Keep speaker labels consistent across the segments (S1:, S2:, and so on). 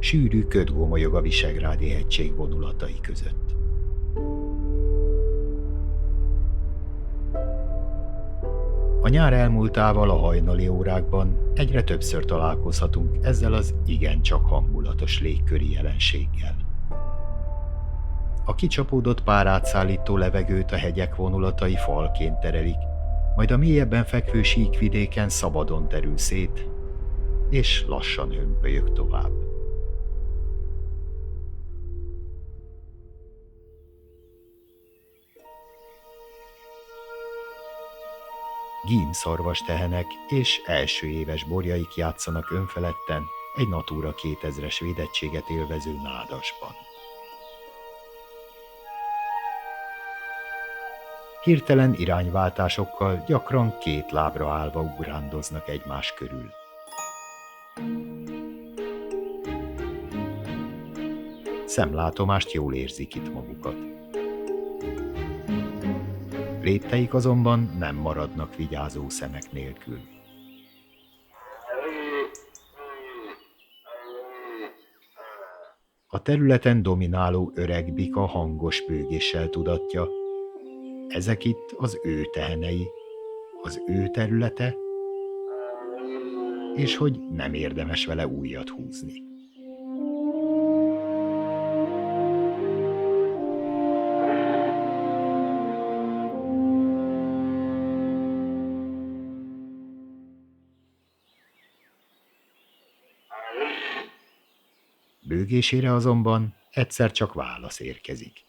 S1: sűrű köd gomolyog a Visegrádi hegység vonulatai között. A nyár elmúltával a hajnali órákban egyre többször találkozhatunk ezzel az igencsak hangulatos légköri jelenséggel. A kicsapódott párátszállító levegőt a hegyek vonulatai falként terelik, majd a mélyebben fekvő síkvidéken szabadon terül szét, és lassan hömpölyög tovább. Gímszarvas tehenek és első éves borjaik játszanak önfeledten egy Natura 2000-es védettséget élvező nádasban. Hirtelen irányváltásokkal gyakran két lábra állva ugrándoznak egymás körül. Szemlátomást jól érzik itt magukat. Létteik azonban nem maradnak vigyázó szemek nélkül. A területen domináló öreg bika hangos bőgéssel tudatja, ezek itt az ő tehenei, az ő területe, és hogy nem érdemes vele ujjat húzni. Bőgésére azonban egyszer csak válasz érkezik.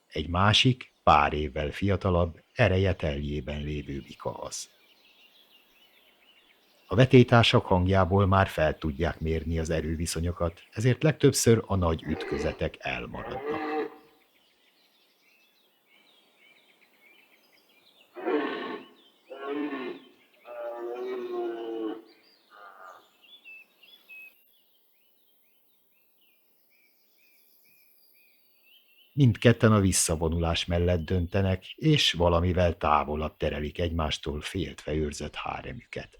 S1: Egy másik, pár évvel fiatalabb, ereje teljében lévő bika az. A vetélytársak hangjából már fel tudják mérni az erőviszonyokat, ezért legtöbbször a nagy ütközetek elmaradnak. Mindketten a visszavonulás mellett döntenek, és valamivel távolabb terelik egymástól féltve őrzött háremüket.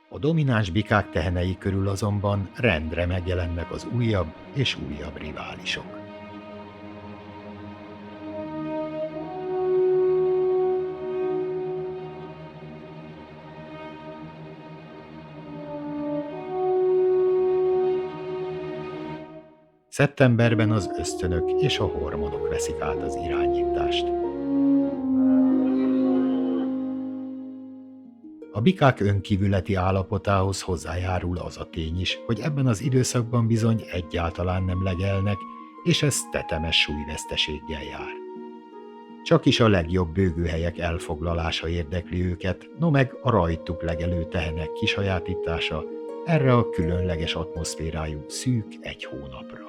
S1: A domináns bikák tehenei körül azonban rendre megjelennek az újabb és újabb riválisok. Szeptemberben az ösztönök és a hormonok veszik át az irányítást. A bikák önkívületi állapotához hozzájárul az a tény is, hogy ebben az időszakban bizony egyáltalán nem legelnek, és ez tetemes súlyveszteséggel jár. Csak is a legjobb bőgőhelyek elfoglalása érdekli őket, no meg a rajtuk legelő tehenek kisajátítása erre a különleges atmoszférájú szűk egy hónapra.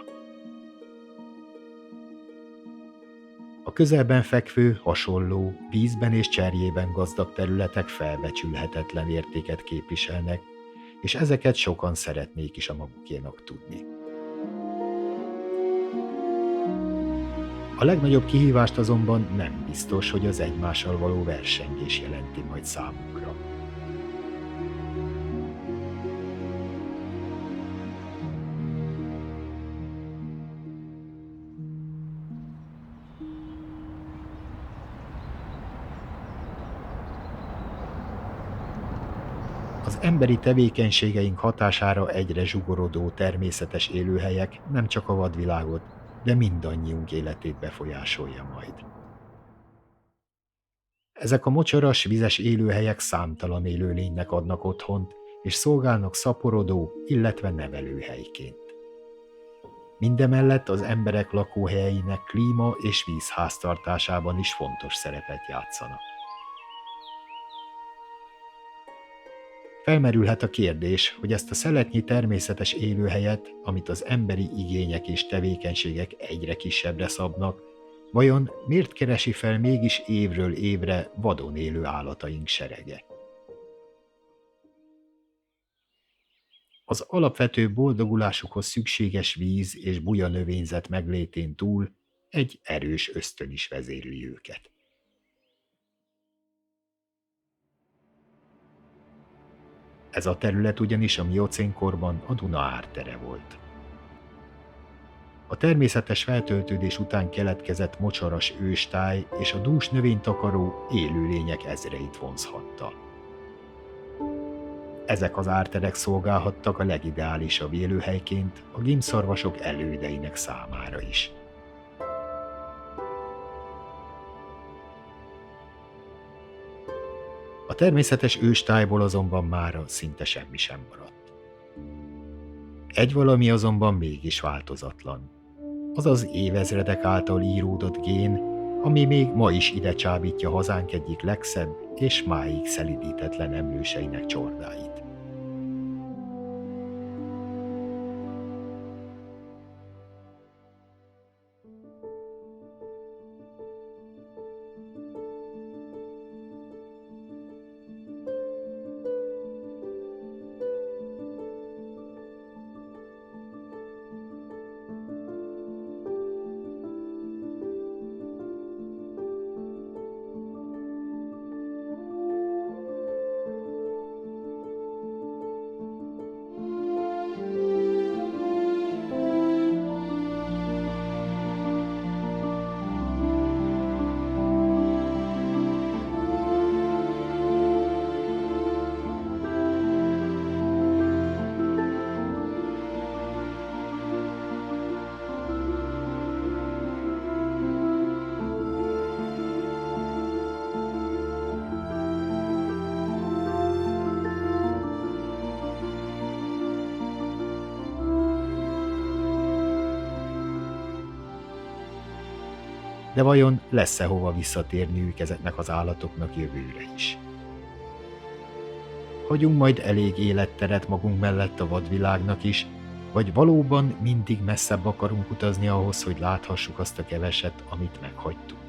S1: A közelben fekvő, hasonló, vízben és cserjében gazdag területek felbecsülhetetlen értéket képviselnek, és ezeket sokan szeretnék is a magukénak tudni. A legnagyobb kihívást azonban nem biztos, hogy az egymással való versengés jelenti majd számukra. Az emberi tevékenységeink hatására egyre zsugorodó természetes élőhelyek nem csak a vadvilágot, de mindannyiunk életét befolyásolja majd. Ezek a mocsaras, vizes élőhelyek számtalan élőlénynek adnak otthont, és szolgálnak szaporodó, illetve nevelőhelyként. Mindemellett az emberek lakóhelyeinek klíma és vízháztartásában is fontos szerepet játszanak. Felmerülhet a kérdés, hogy ezt a szeletnyi természetes élőhelyet, amit az emberi igények és tevékenységek egyre kisebbre szabnak, vajon miért keresi fel mégis évről évre vadon élő állataink serege? Az alapvető boldogulásukhoz szükséges víz és buja növényzet meglétén túl egy erős ösztön is vezérli őket. Ez a terület ugyanis a miocénkorban a Duna ártere volt. A természetes feltöltődés után keletkezett mocsaras őstáj és a dús növénytakaró élőlények ezreit vonzhatta. Ezek az árterek szolgálhattak a legideálisabb élőhelyként a gímszarvasok elődeinek számára is. A természetes őstájból azonban mára szinte semmi sem maradt. Egy valami azonban mégis változatlan. Az az évezredek által íródott gén, ami még ma is ide csábítja hazánk egyik legszebb és máig szelidítetlen emlőseinek csordáit. De vajon lesz-e hova visszatérniük ezeknek az állatoknak jövőre is? Hagyunk majd elég életteret magunk mellett a vadvilágnak is, vagy valóban mindig messzebb akarunk utazni ahhoz, hogy láthassuk azt a keveset, amit meghagytunk?